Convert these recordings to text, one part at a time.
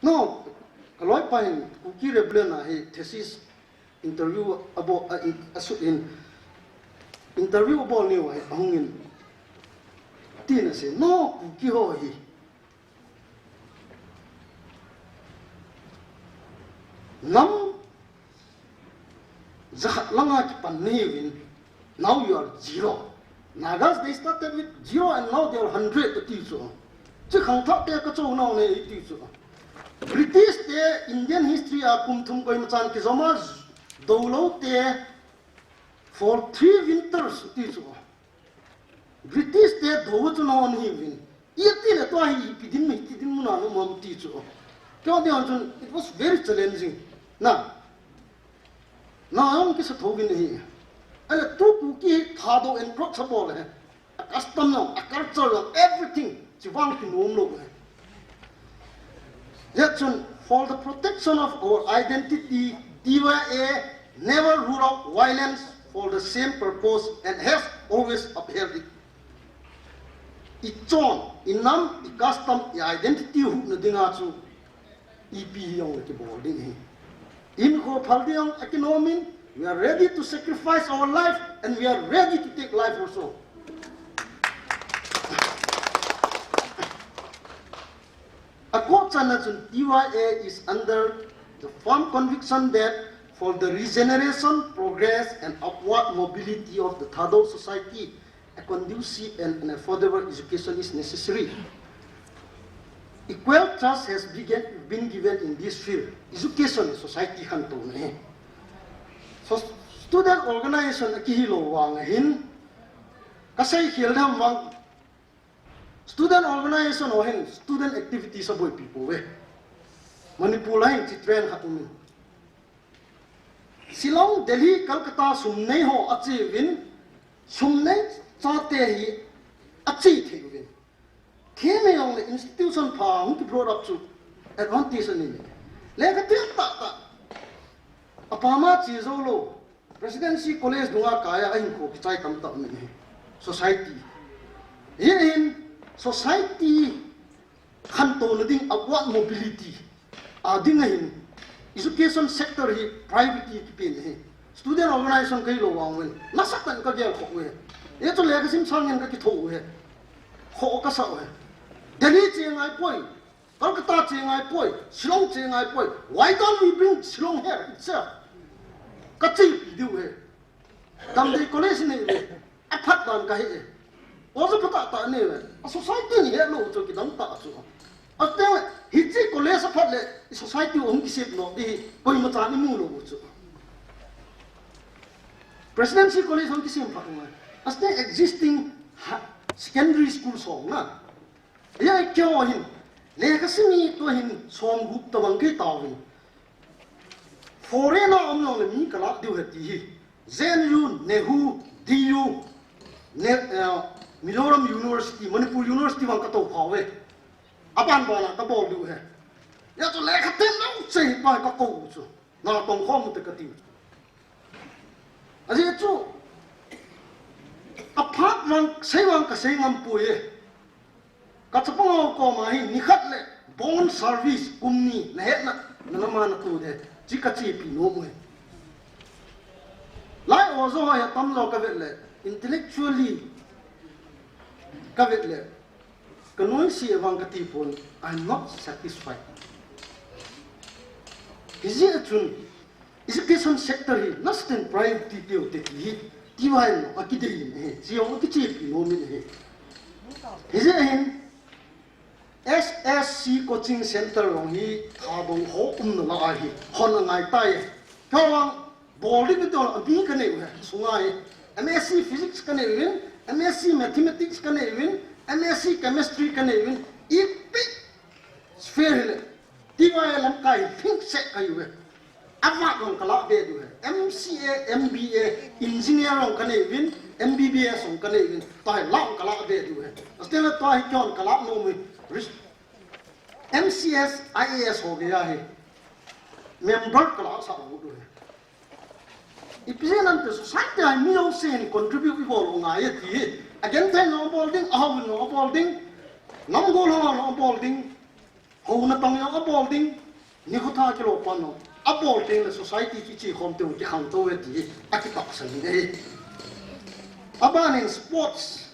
No, kaloi pain kuki reblena he thesis interview about in interview about new ai hungin tina se no kuki ho hi nam zahat langa ki pan win. Now you are 0. Nagas they started with 0 and now they are 100 to teach you. Chứ không thắc để cái chỗ nào này teach you. British te Indian history a kum thum koi machan ki zoma dolo te for 3 winters teach you. British te do chu no ni win. Yeti le to hi pidin mi tidin mu na no mom teach you. Kyo de on it was very challenging. Na ang ki sa thogin hi. And a two cookie, Thadou and Conclave, a custom, a culture, everything. Yet, for the protection of our identity, TYA never ruled out violence for the same purpose and has always upheld it. It's on, in nam, the custom, the identity who nadingatsu, EP young the boarding. In Kopaldiang economy, we are ready to sacrifice our life and we are ready to take life also. A quote TYA is under the firm conviction that for the regeneration, progress, and upward mobility of the Thadou society, a conducive and an affordable education is necessary. Equal trust has been given in this field. Education is society hantu. So student organization akihilo wang hin kasay hildam wang student organization o hin student activity sa boy people we Manipur hin chitren hatumi Shillong Delhi Calcutta sumnei ho achi win sumnei chate hi achi the win theme yong le institution pha hung ki product chu advantage ni le ka ta Apama Chizolo, Presidency College Dunga Kaya Anikho Kichai Kamta Society. In society Kanto Nading upward mobility. Ading education sector hi private pin. Student organization Kailo Wang, Nasakan Kaja Hokwe. Eto Legacy Sang and Kakito. Hokasa. Delhi Ching I point. Calcutta Ching I point. Shillong Ching I point. Why don't we bring Shillong here itself? Kachi do it. Damn college name. Aphat dan kahe. Also pata name. A society here no to get ta so. A then hitsi college aphat le society on ki shape no di koi mata ni mu no so. Presidency college on ki shape pa ma. As the existing secondary school song na. Ya kyo hin. Le kasimi to hin song group to bang ke tawin. Foreigner omno le mi kala diu heti ZNU Nehu DU Mizoram University Manipur University wang kato phawe apan bana ka bol diu he ya to le khaten no sei pa ka ko chu na tong khom te ka ti aje chu aphat wang sei wang ka sei ngam pu ye ka chapang ko ma hi ni khat le bond service kumni na het na ma na tu de Chikachi Pino. Like also I have come to intellectually Kavitle. Kanoisi Evankatipon, I'm not satisfied. Is it true? Education sector here, nothing private detail that he divine Akidin, Siokichi Pino. Is it him? SSC coaching center long he Thadou ho la hi hon ngai tai kawang bowling to a being can sungai MSc physics can win MSc mathematics can win MSc chemistry can win if sphere TYA lam kai think set kai we Aphat on kala be do MCA MBA engineer on can win MBBS on can win tai long kala be do still tai kyon kala no me MCS IAS हो गया है member class हो गया है इप्से नंतर society है मिलो से contribute इवॉल्व होगा ये थी again थे no boarding ahow no boarding nam go no boarding hầu na tông yang abol ding ni ko tha kilo pano abol ding la society chi khom te ki khang to we ti aki tak san ni aban in sports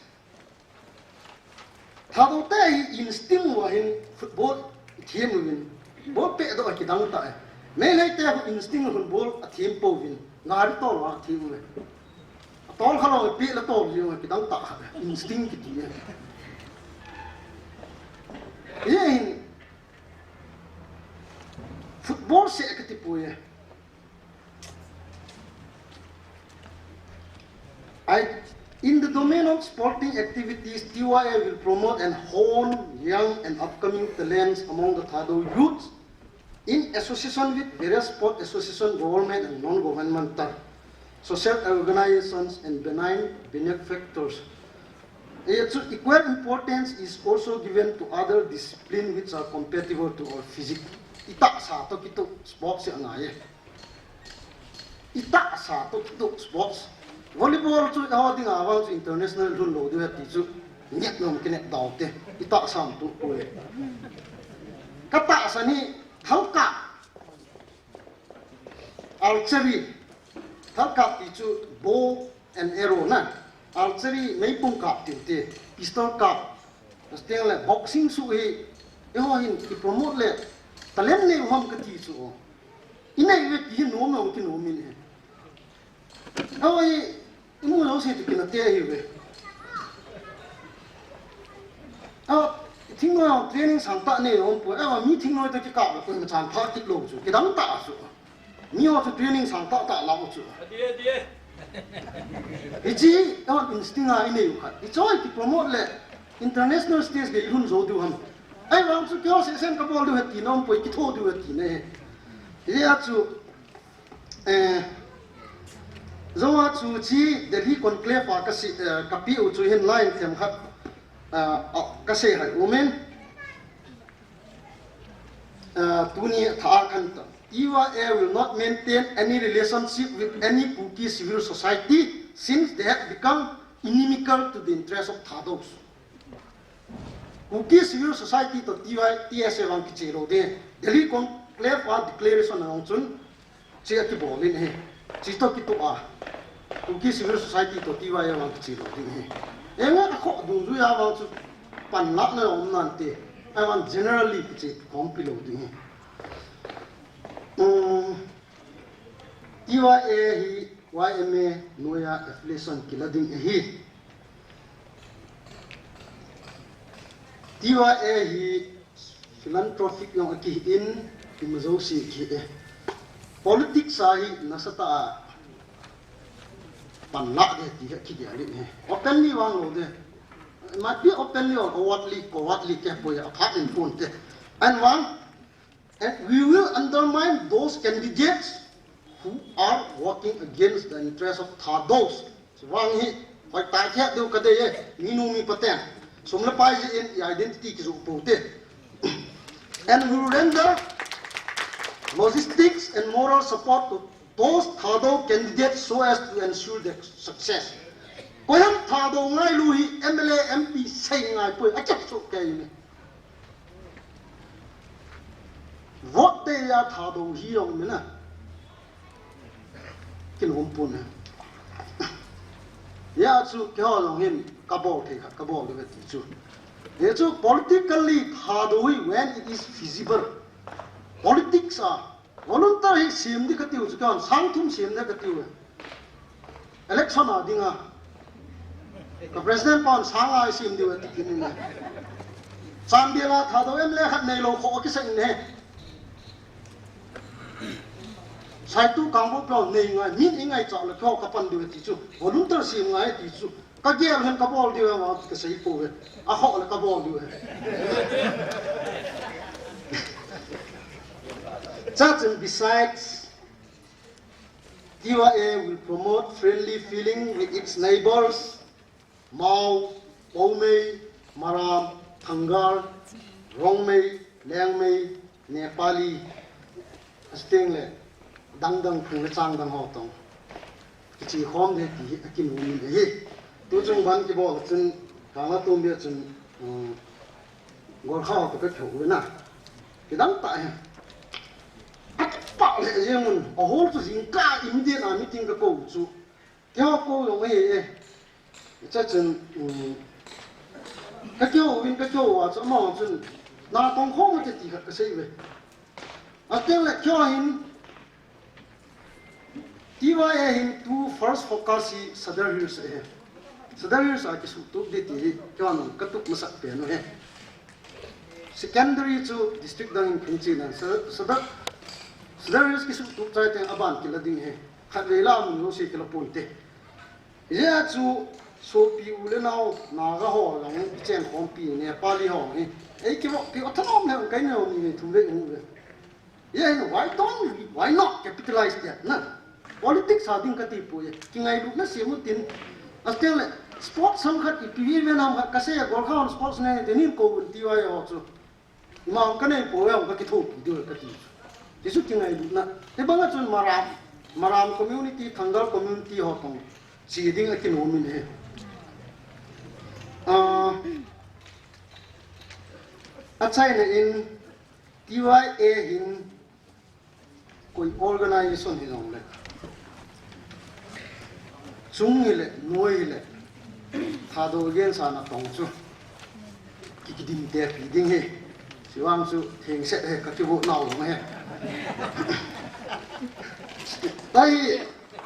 Thadou te instinct wa in football team win bol pe do ki dang ta me le te instinct football a team po win ngar to wa team we tol khalo pe la to li ki dang ta instinct ki ti ye football se ka ti po ye in the domain of sporting activities, TYA will promote and hone young and upcoming talents among the Thadou youth in association with various sport associations, government and non-governmental, social organizations and benign benefactors. Equal importance is also given to other disciplines which are compatible to our physique. Ita sa to kito sports yang ay. Ita sa to kito sports. Volleyball chu aw ding awang chu international run lo de ti chu nyek nom kinek daw te ita sam tu ko e kata sani halka archery halka ti chu bow and arrow na archery mai pung kap ti te pistol kap steng le boxing su e ho hin ki promote le talent ne hom ka ti chu inai we ti no mo ki no min he awai imu lo se ti kina te hiwe ting lo training sang ta ne on po mi ting lo ta ki ka ko ma chan pha ki lo chu ki dang ta su mi ho training sang ta ta la chu die ji instinct a ine yu khat choi ki promote le international stage ge hun zo du ham ai wang chu kyo se sen ka bol du ti nom po ki tho du ti ne ya chu Zoa chu chi Thadou Conclave fa ka pi u chu hin line them khat ka se hai women tuni tha khan ta TYA will not maintain any relationship with any Kuki civil society since they have become inimical to the interests of Thadous. Kuki civil society to TSA wang ki chero de Thadou Conclave fa declaration ang chun che ki bolin he chito ki to a Kuki civil society to TYA wang ki chero de he enga ko du zu ya wang chu pan lak na om nan te I want generally ki che kompilo de he TYA hi YMA noya affiliation kilading hi TYA hi philanthropic yang ki in imazo si ki politics sahi nasata panla de ti ki de ali he openly wang lo de might be openly or covertly ke po ya Aphat in phone te and one and we will undermine those candidates who are working against the interests of Thadous. So wang hi hoi tai khe deu ka de ye ni nu mi paten somla pai ji in identity ki zu po te and we will render logistics and moral support to those Thadou candidates so as to ensure their success. Koyam Thadou ngai lu hi MLA MP sei ngai poi achak chu ke ni vote te ya Thadou hi yong me na kin hom pun ya chu kyo long hin ka bo the ka bo de ti chu ye chu politically Thadou when it is feasible politics are voluntary sim di ka ti chu kan sang thum sim na ka ti election a dinga ka president pon sang ai sim di wa ti kin ni sam dia la Thadou em le khat nei lo kho ki sang ne sai tu kangbo pro nei nga nin ingai chaw le kho ka pan di ti chu voluntary sim ngai ti chu ka gel hen ka bol di wa ka sei po we a ho le ka bol di we and besides, TYA will promote friendly feeling with its neighbors, Mao, Paumei, Maram, Thangar, Rongmei, Liangmei, Nepali, Stingle, Dangdang, Changdang Hotong. It's a home that he can win the hit. Two Jung Ban Kibo, Kanga Tumbia, Gorha, the Petrolina. cái đắng tại bảo lệ riêng mình ở hốt cho dính cả im điện à meeting cái cổ chú theo cô giống ấy chắc chắn cái kiểu à chỗ mà chừng na con không có gì cái gì vậy à tiếng lại cho hình TYA hình tu first focus Sadar Hills Sadar Hills cái số tụ đi thì cho nó cái tụ mà sắc bén rồi secondary to district đang in Pinchin Sadar Hills cái số tụ trái tiếng aban cái là đinh hè khát về làm nó sẽ cái là ponte giờ chú số piu lên nào naga ho lang chen khom pi ne pali ho ni ấy cái autonom này cái nào mình thu về như vậy yeah why not capitalize that na politics ha ding ka ti pu ye ki ngai lu na se mu tin astel sports sam khat pi vi ve nam ka se gol khaun sports ne denin ko bun ti wa yo chu ma ka nei po ya ka ki thu pi do ka ti ti su ki ngai lu na te banga chun maram community thangal community ho tong si ding a ki no min he China in TYA in कोई organization ही जोंले चुंगिले नोइले थादो गेन साना तोंचु किकिदिन ते फीडिंग हे सिवांसु थेंगसे हे कतिबो नाउ हे ताई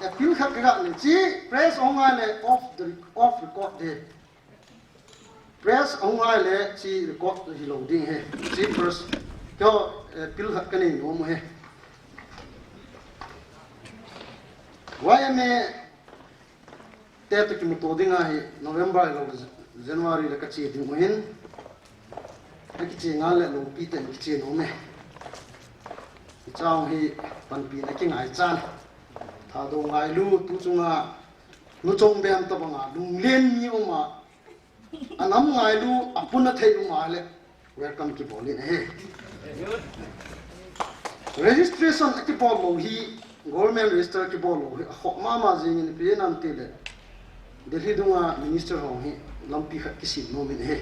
appeal खकरा ने जी press online off record दे press online जी record ही loading है जी first क्यों appeal खकने नोम है Why me tete ki mutodinga hi November lo January la kachi ding mohin akichi ngale lo pite kichi no me chang hi panpi na ki ngai chan tha do ngai lu tu chunga nu chong bem to banga lung len ni uma anam ngai lu apuna thei uma le welcome ki bolin he registration ki pol lo hi government register ki bolo ho mama jing in pe nam te le delhi dunga minister ho hi lampi khat kisi no min he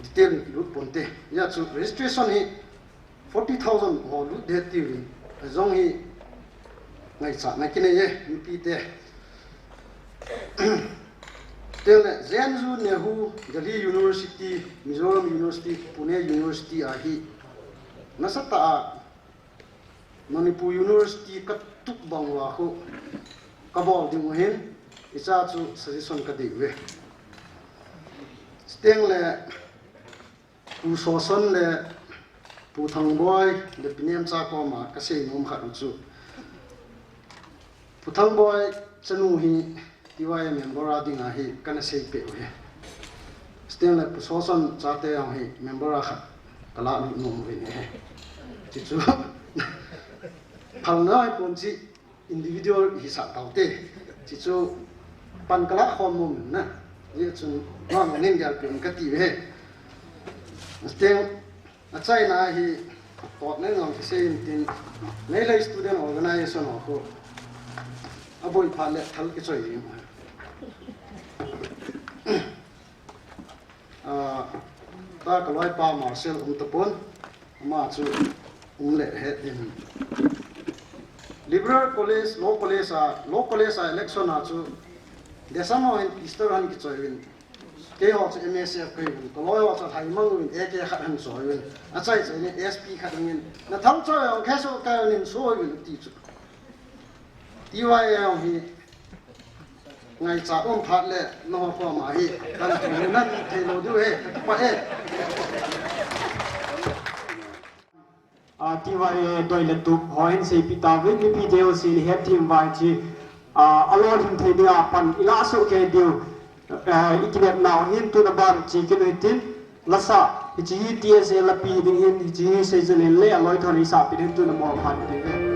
detail ki lut ponte ya chu registration hi 40,000 ho lu de ti ri zong hi ngai cha na kine ye mp te tele zenju nehu delhi university mizoram university pune university a hi nasata Manipur University katuk bangwa ko kabol ding hen isa chu suggestion ka diwe steng le pu soson le pu thang boy le piniam cha ko ma ka sei nom kha chu pu thang boy chanu hi TYA member ading a hi kana sei pe we steng le pu soson cha te ang hi member a kha kala nom we ne chi chu phang na pon chi individual hi sa tau te chi chu pan kala khom mum na ye chu ma ma nen gal pin ka ti ve steng a chai na hi tot ne ngam ki sein tin nei lai student organization ho aboi phale thal ki choi ri ta ka loi pa marshal tapon ma chu le he din liberal college law college election a chu desamo in easter han ki choin ke ho chu MSF kai ko lo ho chu hai mang win ek khat han choin a chai chai ne SP khat ngin na thang choi ong khaso ka nin so win ti chu TYA hi ngai cha om phat le no ko ma hi kan tu nan thei lo du he pa he TYA toilet tu hoin se pita win mi video si head team vai chi alon him thei dia pan ila so ke diu ikinet now hin tu na ban chi ke tin lasa chi TSA la pi ding hin chi se zen le aloi thoni sa pi tu na mo phan ding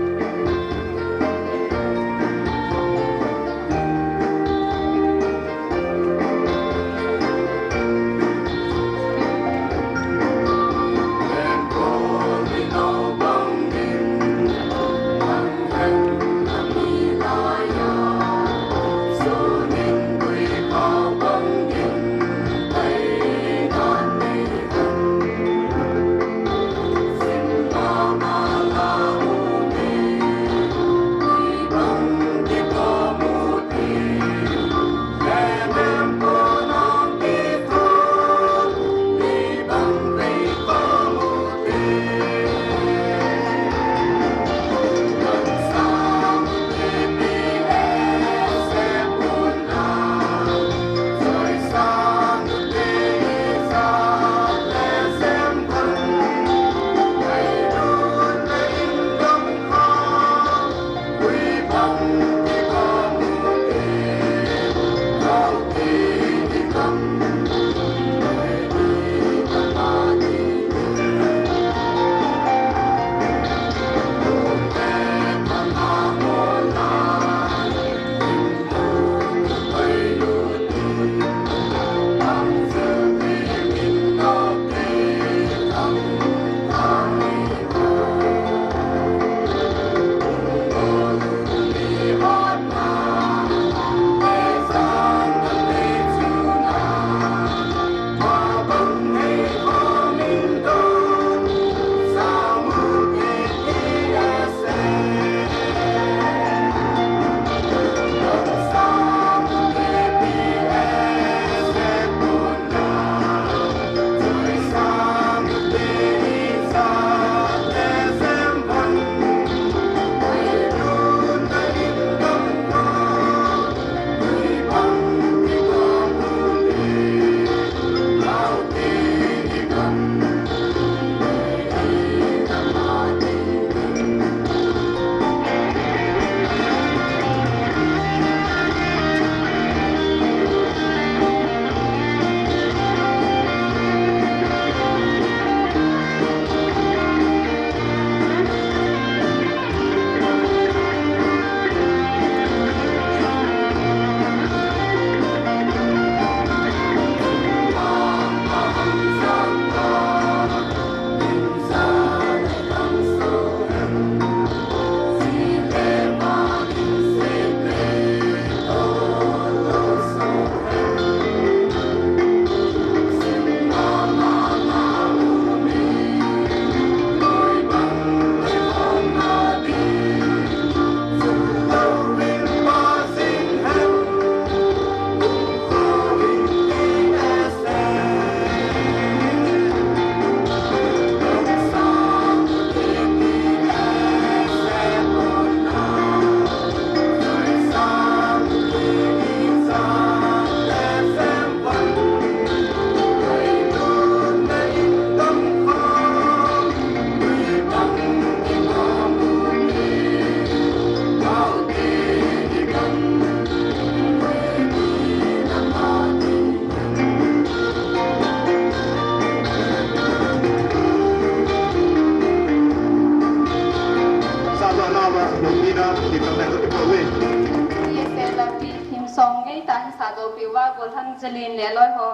ตาหิสาโดปิว่ากอลทันเจลินเล่ลอยหอ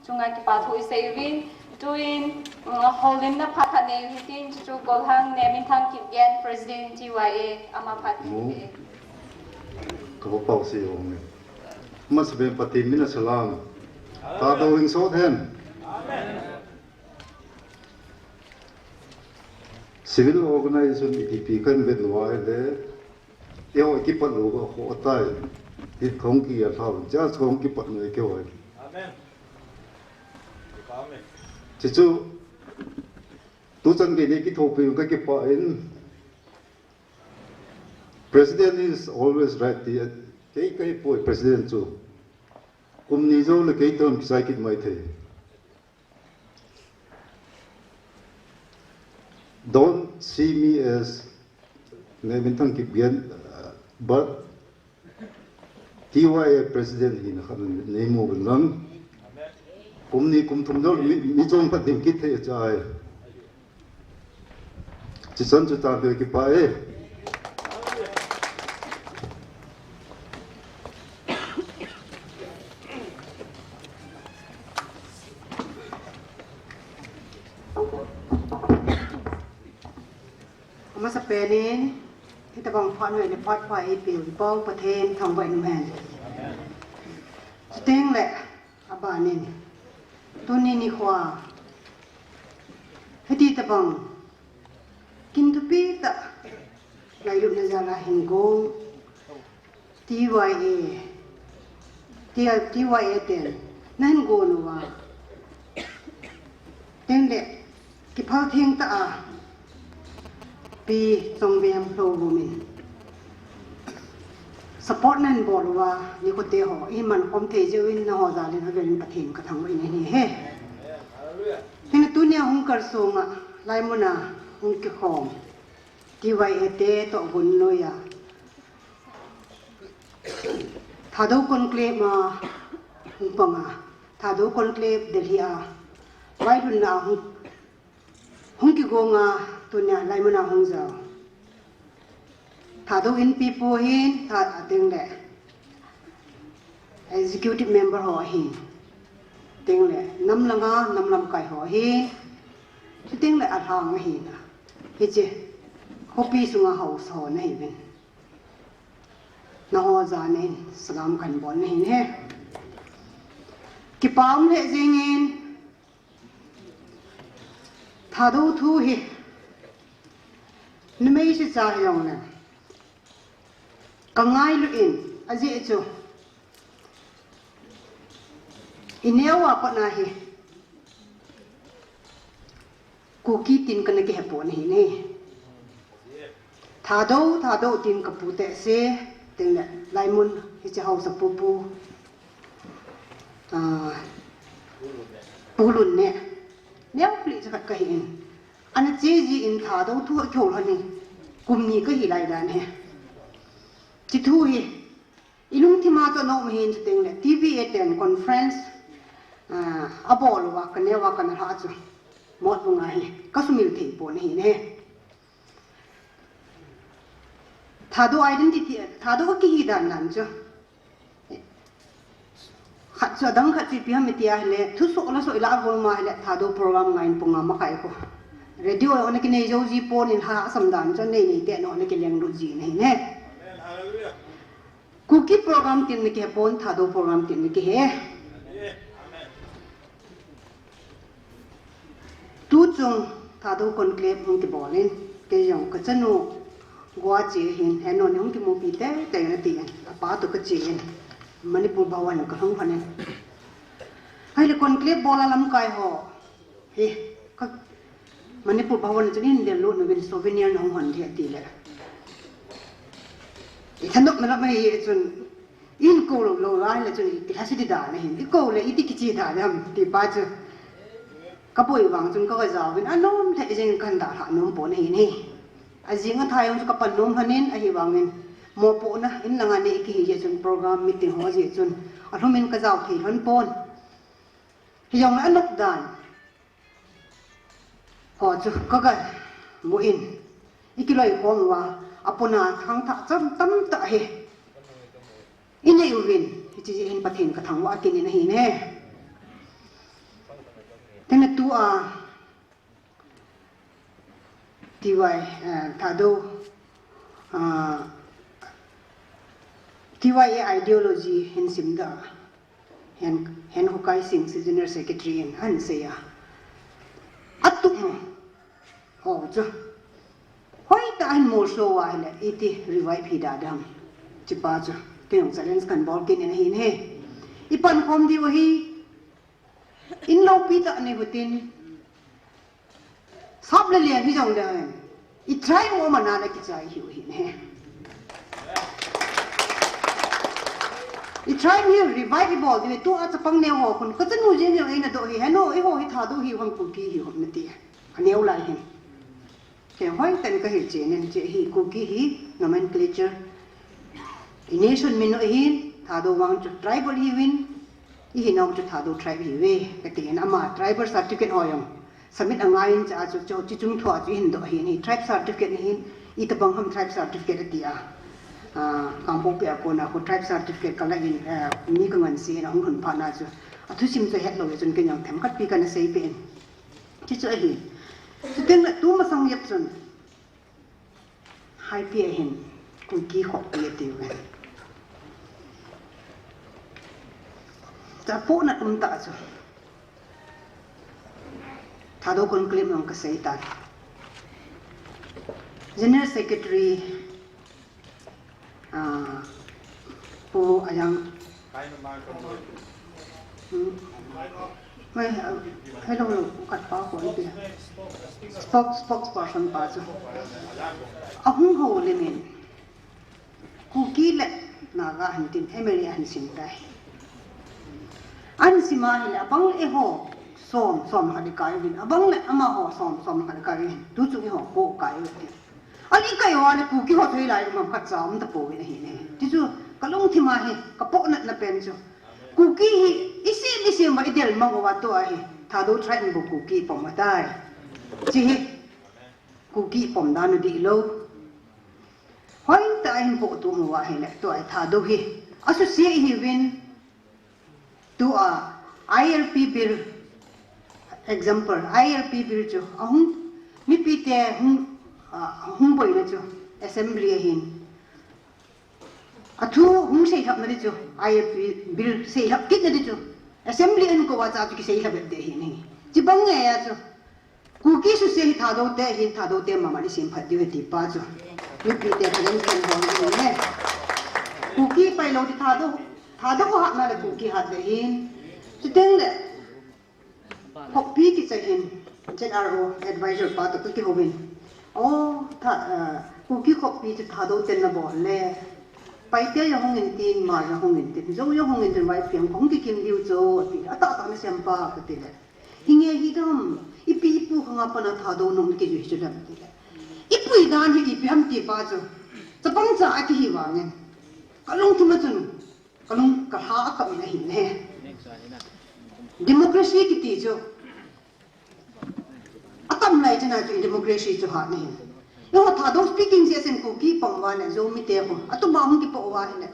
จุงงานกิปาทุยเซวินดูอินฮอลลินนับพัฒนาวิตินจูกอลทังเนมินทังกิบแกน President TYA อามาพัฒน์ก็เป่าสิองเนี่ยมาสเปนปฏิมินาสลามตาโดวิงโซเทน Civil organization ITP kan vet nuai le yo ki pat lu ko ho tai ti khong ki ya thau ja khong ki pat noi ke hoi amen amen chu tu chan ge ni ki tho pe ka ki pa in president is always right the kai poi president chu kum ni zo le kai tom ki sai ki mai the Don't see me as Nemintang Kibyan, but TYA president in name of Lang. Kumni kumtumdo mi chong patim kithe chai. Chisan chuta de ki pae.มาสเปนินที่ตะบังพอดหน่วยในพอดพอไอปิวป้องประเทศทำไว้นุ่มแห่งสเต็งแหละอาบานินตัวนี้นี่ขวาให้ที่ตะบังกินทุปีตะไลลุนจาราหิงกง TYA เต็นนั่นโกนัวเต็งแหละกิพาเทียงตะอาปีทรงเวียมโปรโมมินสปอร์ตนั่นบอกว่านี่คนเตะหออีมันคอมเทเจวินนะฮอจาลินเวลินประเทศกระทั่งไว้ในนี้เฮ้ทีนี้ตัวเนี้ยหงกระทรวงอะไล่มุนาหงกิขอมที่ไว้เตะต่อบุญลอยอะถ้าดูคนเคลมมาหงปังอะถ้าดูคนเคลมเดลีอะไว้ดุนนาหงกิโกงอะตัวเนี้ยไล่มันเอาหงเจ้าถ้าดูอินปีโป้หินถ้าตึงแหละ executive member หัวหินตึงแหละน้ำลำไก่หัวหินที่ตึงแหละอาทางหินอ่ะเฮ้ยเจ้เขาปีสุงาเขาสอนให้เป็นน้าหัวจานเองสลามกันบอลหินเฮ้กี่ปามเลยจริงเองถ้าดูทูหินี่ไม่ใช่ใจยองนะกังไงลุอินอาเจจูอินเนวว่าปนาฮีกูกี้ตินกันนักเหตุผลฮีนี่ถ้าดูตินกับปูเตะเสติงเนี่ยไลมุนที่จะเอาสับปูปูลุนเนี่ยเนี่ยผลิตจากกันเองอันนั้นเจจีอินถ้าดูทั่วโฉลนี่กลุ่มนี้ก็หิไลด้านเนี่ยจิตหูฮีอีลุงที่มาตัวน้องเห็นติงเนี่ยทีวีเต็นคอนเฟรนซ์อาบอลว่ากันเนี่ยว่ากันนะจ๊ะหมดลงไงก็สมิลที่ปนเห็นเนี่ยถ้าดู identity ถ้าดูก็กี่ด้านนั้นจ้ะขัดส่วนดังขัดสิพี่ฮะไม่ตีอะไรเลยทุกส่วนละส่วนละบอลมาเลยถ้าดูโปรแกรมงานปุ่งงามาใครก็เรดิโออันนี้กินในโจจีปนินหาสมดันจ้ะเนี่ยเด็กน้องนี่กินเลี้ยงดูจีนี่เนี่ยคุกกี้โปรแกรมติดนี่แค่ปนถ้าดูโปรแกรมติดนี่แค่ทุกจงถ้าดูคนเคลปมันจะบอกเล่นแกยังก็จะโน่กัวจีเห็นเห็นโน่เนี่ยมันจะมูปีเต้แต่ยังตีนป้าตัวก็จีนมันนี่ปุ่นบ่าวนี่ก็ท้องพันเนี่ยให้เลยคนเคลปบอลลำไก่ห่อเฮ้ก็มันนี่ปุ่นบ่าวนี่จะนี่เดี๋ยวรู้นี่เป็นโซเวเนียนของหันเทียตีเลยฉันต้องมารับไม่จนอินโกลโลไลเลยจนอีกทัศน์ด่าเนี่ยเห็นอีโกเลยอีติกิจีด่าเนี่ยตีป้าจูก็ป่วยวางจนก็กระจายเป็นอันนู้นแต่จริงกันด่าหานุ่มปนเห็นนี่อาจริงก็ไทยมันก็ปั่นนุ่มฮันนินไอ้วางเงินโมปนะอินหลังอันนี้กี่เจจนโปรแกรมมิติหัวเจจนอันนู้นมันกระจายที่ฮันปนยังอันนับด่านพอจูก็กันมุอินอีกเลยความว่าอปุนาทางถ้าจำตั้มตะเฮ ine uvin chi in pathin ka thangwa kin in hi ne tena tu a TY Thadou TYA ideology hin simda hen hukai sing general secretary in han seya atuk mo ho jo hoi ta an mo so wa hele iti revive hi da dam chi pa jo kenong challenge kan bol kin in hin he ipan khom di wa hi in lo pi ta ne hutin sab le lian hi jong da I try mo manana ki chai hi hin he I try me revive ball di tu a chapang ne ho kun ka chanu je ne na do hi hano I ho hi Thadou hi hong ku ki hi hom na ti aneu lai hin ke hoi tan ka hi che ne che hi ku ki hi nomenclature nation min no hin Thadou wang chu tribal hi win I hi nong chu Thadou tribe hi we ka ti na ma tribal certificate hoyong submit angain cha chu chu chi chung thwa chu hin do hi ni tribe certificate hin I ta bang ham tribe certificate atia kampo pe ko na ko tribe certificate kala in ni ka ngan si na hong hun pha na chu athu sim chu het lo ye chun ke nyang them kat pi kan sei pen chi chu hi chu ten tu ma sang yep chun hai pi hin ku ki khop pi ti we ta po na ta chu Thadou Conclave ng kasaitan. General Secretary po ayang may hello kat pa ko ito spokesperson pa so ahung ho lemin ku kile naga hantin emeri an sintai an simahila pang eho som hadikai win abang le ama ho som hadikai win tu chu ho ko kai win ali kai wa le ku ki ho thei lai ma khat cham ta po hi ne ti chu kalong thima he ka po na pen chu ku ki hi isi ma idel ma wa to hi Thadou try bu ku ki pom ma tai chi hi ku ki pom dan di lo hoi ta hin po tu mo wa he le to ai Thadou hi asu si hi win tu a ILP bill example ILP bill chu ahung mi pi te hung boi na chu assembly hin athu hung sei hap na di chu ILP bill sei hap kit na di chu assembly an ko wa cha ki sei hap de hin chi bang nge ya chu ku ki su sei Thadou te ma ma ni sim phat di ti pa chu mi pi te kan kan ho ni ne ku ki pai lo di Thadou ko hap na le ku ki hat de hin chu teng le Hopi ki chahin ZRO advisor pa to ki hobin oh ku ki hopi te Thadou ten na bol le pai te yo hong in tin ma yo hong in tin zo yo hong in tin wai piang hong ki kim liu zo ti ata ta na sem pa ka ti le hinge hi dam ipi ipu hanga pa na Thadou nong ki ju hi dam ti le ipu I dan hi ipi ham ti pa zo chapang cha ki hi wa ngen kalong tu ma chun kalong ka ha ka mi na hin ne democracy ki ti jo atam lai chana chu democracy chu ha ne yo Thadou speaking se sen ku ki pang wa na zo mi te ko atu ma hung ki po wa ne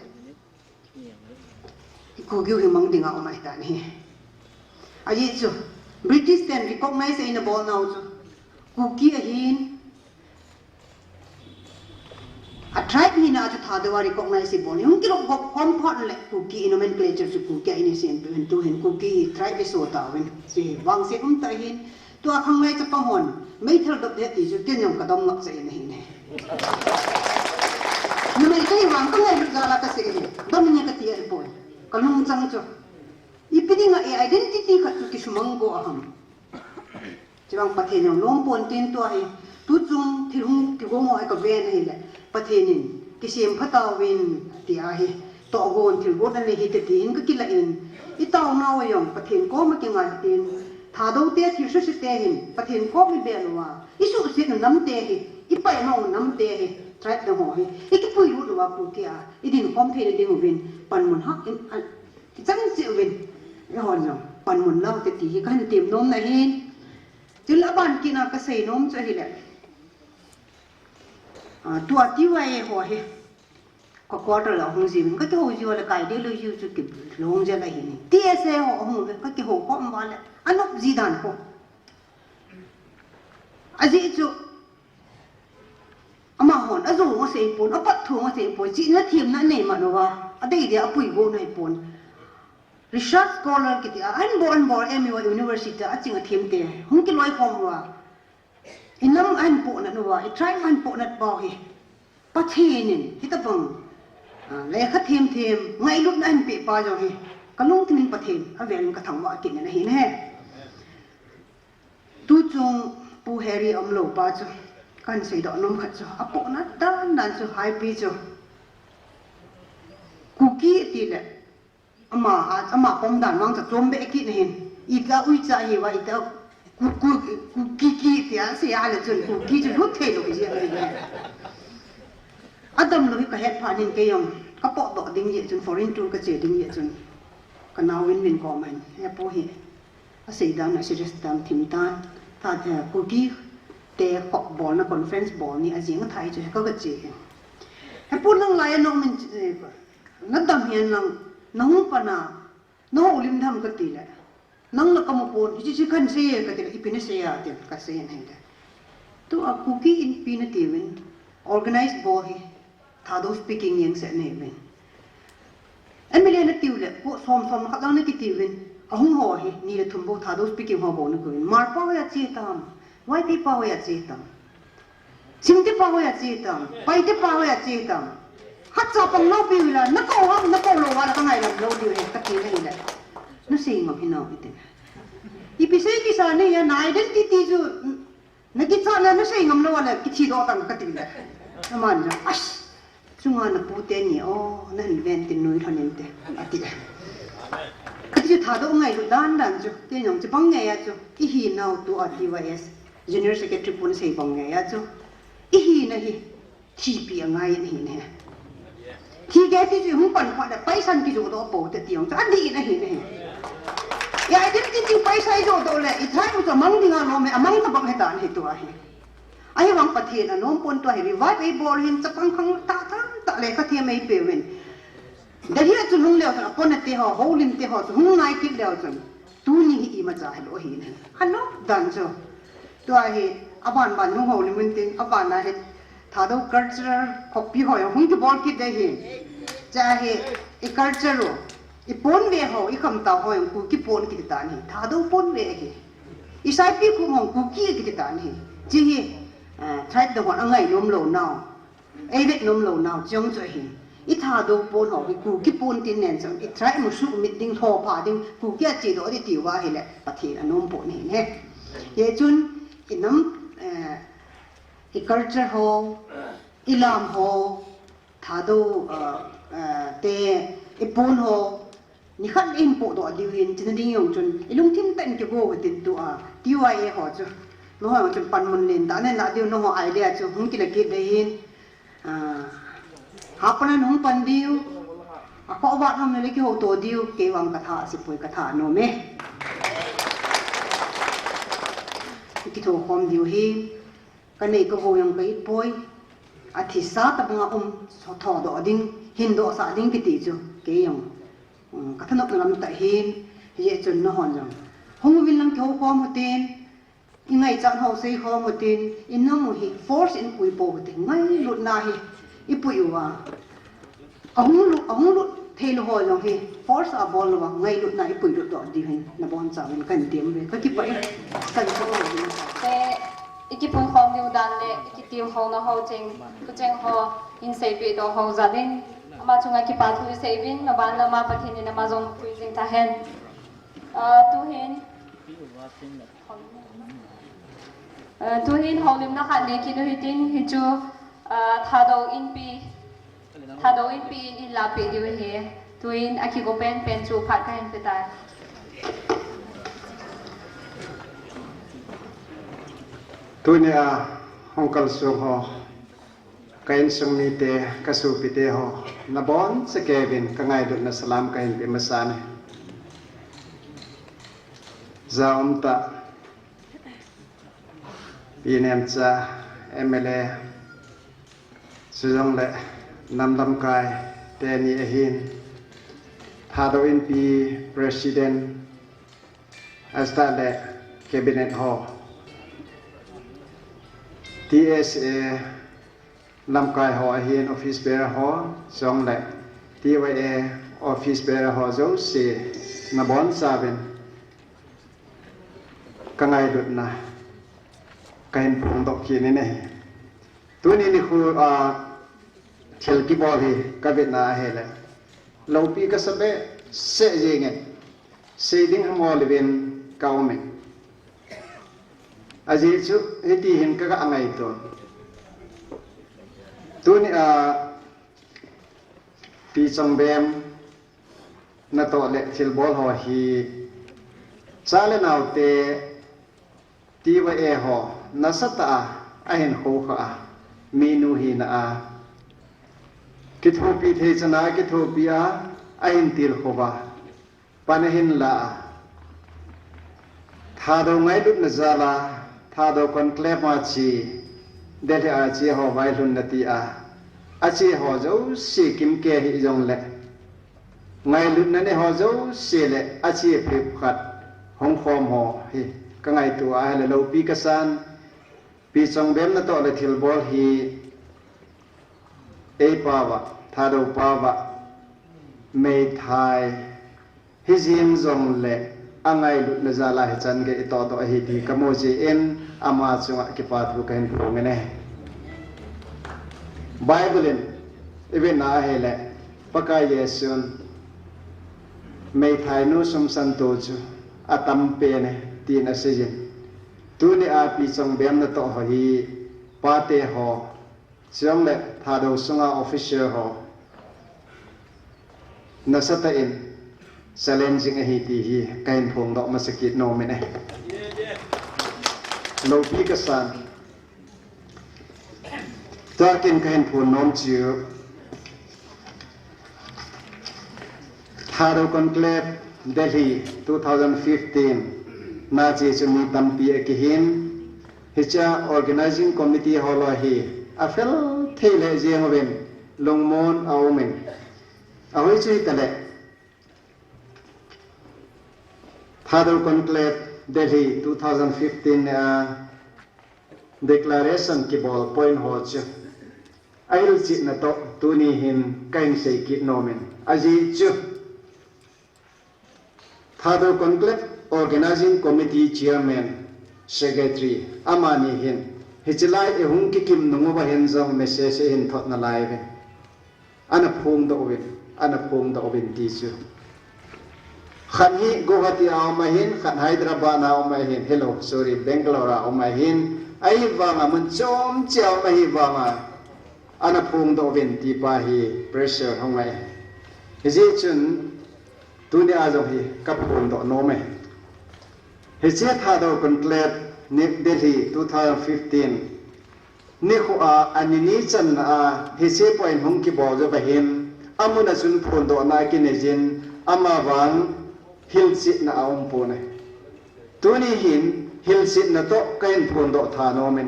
ku gi hi mang dinga o mai ta ne aji chu British then recognize in the ball now chu ku ki hin a tribe ni na chu Thadou wa recognize bol hung ki ro comfort le ku ki nomenclature chu ku ki ini sem tu hin ku ki tribe so ta wen si wang se ta hin tu a khang mai cha pang hon mai thar dop de ti chu tin yong ka dom ngak che ne hin ni mai kai wang ka ngai ga la ka se ge dom ni ka ti ai boy ka lung chang chu ipiding a identity ka chu ki sumang go aham chiwang pathe yong lom pon tin to ai tu chung thirung ki go mo ai ka ven hi le pathe nin ki sem phata win ti a hi to gon thil go na le hi te tin ka ki la in I taw na wa yong pathen ko ma ki ngai tin Thadou te thil su te hin pathen ko mi be lo wa isu se nam te hi I pai no nam te hi tribe da ho hi I ki pui ru wa pu ki a I din kom the ding win pan mun ha ki chang che win ya hon yong pan mun lau te ti hi kan tim nom na hin til aban ki na ka sei nom che hi le tu a ti wa e ho hi có quarter là không gì cái hồ gì là cái đấy lưu cho kịp long giờ lại hình TSA họ không cái hồ có mà là anh nó gì đàn không anh gì chứ mà hòn anh dùng nó sẽ bồn anh bắt thùng nó sẽ bồn chỉ nó thêm nó này mà nó vào anh đây thì anh bùi vô này bồn research scholar cái gì anh bỏ em vào university anh chỉ là thêm tiền không cái loại không vào anh nắm anh bộ nó vào anh try anh bộ nó bao hi bắt thêm nên kita bang lấy khách thêm ngay lúc anh bị bao giờ hi cái lúc thì mình bắt thêm anh về mình cái thằng vợ kiện này hin he tu chung pu heri om lo ba cho kan sei do nom khat cho apo na dan cho hai pi cho cookie ti le ama pom dan wang cha chom be ki ne hin ita ui cha hi wa ita cookie ti a se a le chun cookie chu lut the lo ki je ne Adam lo ka het pha nin ke yong ka po do ding ye chun foreign tour ka che ding ye chun ka na win ko man he po hi a sei dan na serious tam thim ta ta cookie te kok bol na conference bol ni a jing thai chu ka che he po nang lai no min na dam hian lang nang pa na no lim dham ka ti le nang la ka mo pon chi khan se ka ti ipin se ya te ka se ne de to a cookie in pin ti win organized bol hi Thadou speaking yang se ne wen emile na tiu le ko som ka dang ne ki ti wen ahung ho hi ni le thum bo Thadou speaking ho bo na ko mar pa ya chi tam wai ti pa ya chi tam sim ti pa ya chi tam pai ti pa ya chi tam hat cha pang no pi la na ko lo wa la ka ngai la lo di he ka ti ne le no sei ma hino ite ipise ki sa ne ya na identity ju na ki cha na sei ngam lo la ki chi do tan ka ti le naman ja as sunga na pute ni na invent nui thanin te ati ati Thadou ngai lu dan ju te nyong che bang ngai ya ju I hi now to TYS junior secretary pun sei bang ngai ya ju I hi na hi TP ngai ni ne thi ge ti ju hung pan da pai san ki ju do po te tiong cha di na hi ne ya identity pai sai jo do le I thai u cha mang dinga no me amang ta bang he dan he to a hi ai wang pathe na nom pon to hi revive ei bol hin chapang khang ta le ka the mai pe wen da hi chu lung leo ta pon te ho holim te ho hung nai ki leo chun tu ni hi ma cha lo hi ne hano dan jo to hi aban ban hung holim wen tin aban na he Thadou cultural copy ho hung ki bol ki de hi cha hi e culture ro I pon ve ho I kham ta ho ku ki pon ki ta ni Thadou pon ve hi I sai pi ku hong ku ki ki ta ni ji hi tribe the one ngai nom lo now ai vet nom lo now jong cho hi I Thadou pon ho ku ki pon tin nen chang I try mu su mit ding tho pa ding ku kya chi do di ti wa hi le pathi anom pon hi ne ye chun inam I culture ho ilam ho Thadou te I pon ho ni khan in po do diu hin chin ding yong chun ilung tin tan ke go tin tu a TYA ho chu no ho chun pan mun len da ne na diu no ho idea chu hung ki le ki de hin hapanan hung pan diu a ko wa no me le ki ho to diu ke wang ka tha si poi ka tha no me ki to hom diu hi ka nei ko ho yang kai poi a thi sa ta banga so tho do ding hin do sa ding ki ti chu ke yang ka thanok lam ta hin ye chun no hon jang hong win lang tho ko mo tin ingai chan ho sei ho mo tin in no mo hi force in pui po te ngai lut na hi I pui wa ahung lu thei lo ho jang hi force a bol wa ngai lut na I pui lut do di hin na bon cha win kan tiam ve ka ki pa kan ko te ikipun khom diu dan le ikitiu ho na ho cheng ku cheng ho in sei pe do ho za din ama chunga ki pa thu sei win na ban la ma pathin ni na ma zong pui jing ta hen tu hin holim na khan le ki do hitin hi chu Thadou in pi in la pe diu he tu in aki go pen chu phat ka hen pe ta tu ne hong Kalsong ho kain sung ni te kasu pi te ho na bon se Kevin ka ngai dut na salam kain pe masane zaum ta pi nem cha MLA sujong le นำลำกายแต่นี่เห็นThadou NP President Astale Cabinet Hall TSA ลำกายหอเห็น Office Bearer Hall สองแหละ TYA Office Bearer Hall เจ้าเสียนบอนซาเป็นกังไงดุดนะกันพงตกขีนี่เนี่ยตัวนี้นี่คือเทลกิบอลฮีกับเวียดนามเฮเลยเราปีก็สเปะเสียจริงเสียดิ้งหมอลเวนเก่าไหมอาจีชุเฮตีเห็นก็อังไงตัวนี้ปีจงเบมนัตโตเล็กเทลบอลหอฮีซาเลนเอาเตตีว่าหอนัสตาเห็นโคขาเมนูฮีนาคิดหูปีเทชนะคิดหูปีเห็นตีลโคบาปานเห็นละThadouไงดุนซาลาThadou Conclaveมาชีเดลอาชีหอไวลุนนตีอาชีหอเจ้าสีกิมเกหิจงเล่ไงลุนนั่นหอเจ้าสีเล่อาชีพลิบขัดห้องฟอมหอฮีก็ไงตัวเลยเราปีกษันปีจงเบมนั่นตัวเลยทิลบอลฮีปาวะThadouปาวะไม่ไทยฮิจิมจงเล่อังไงลุนซาลาฮิจันเกอิตอตัวฮิดีกโมจีเอ็นอามาจุงกิปาตุกันพงเน่ไบเบิลินอีเวนนาเฮเลปะกายเยซุนไม่ไทยนู้สมสันโตจูอาตัมเปเนตีนัสจินตูนี่อาปีจงเบมนโตหฮีปาเตหอจงเล่Thadouสุงาออฟฟิเชียลหอนัสตาอินchallenging a hiti hi kain phong dok masakit no mene lo pi ka san ta kin kain phon nom chiu Thadou Conclave Delhi 2015 na che chumi tampi akihin hicha organizing committee hola hi afel thele jengwen longmon aumen ahoi chui tale Thadou Conclave Delhi 2015 declaration ki ball point ho chu ail chi na to tuni hin kain sei ki nomen aji chu Thadou Conclave organizing committee chairman secretary amani hin hichilai ehung ki kim nungu ba hin jong message hin thot na live ana phum do win ti chuขันฮีกุวาตีเอามาหินขันไฮดราบานาเอามาหิน hello sorry Bangaloreเอามาหินไอ้วางมันจอมเจ้ามาหิวางอันนั้นพุ่งตัวเวนตีปาฮี pressure ห้องไงเฮ้ยจุนตัวนี้อาจจะฮีกับพุ่งตัวโน้มเฮ้ยThadou Conclave Delhi 2015นี่เขาอันนี้จันเฮ้ยพอยห้องกี่บอกจะไปเห็นอามุนจุนพุ่งตัวนักกินเองอามาวังฮิลซินะอาปูเนตัวนี้หินฮิลซินะโตกัยพูนโดธานอมิน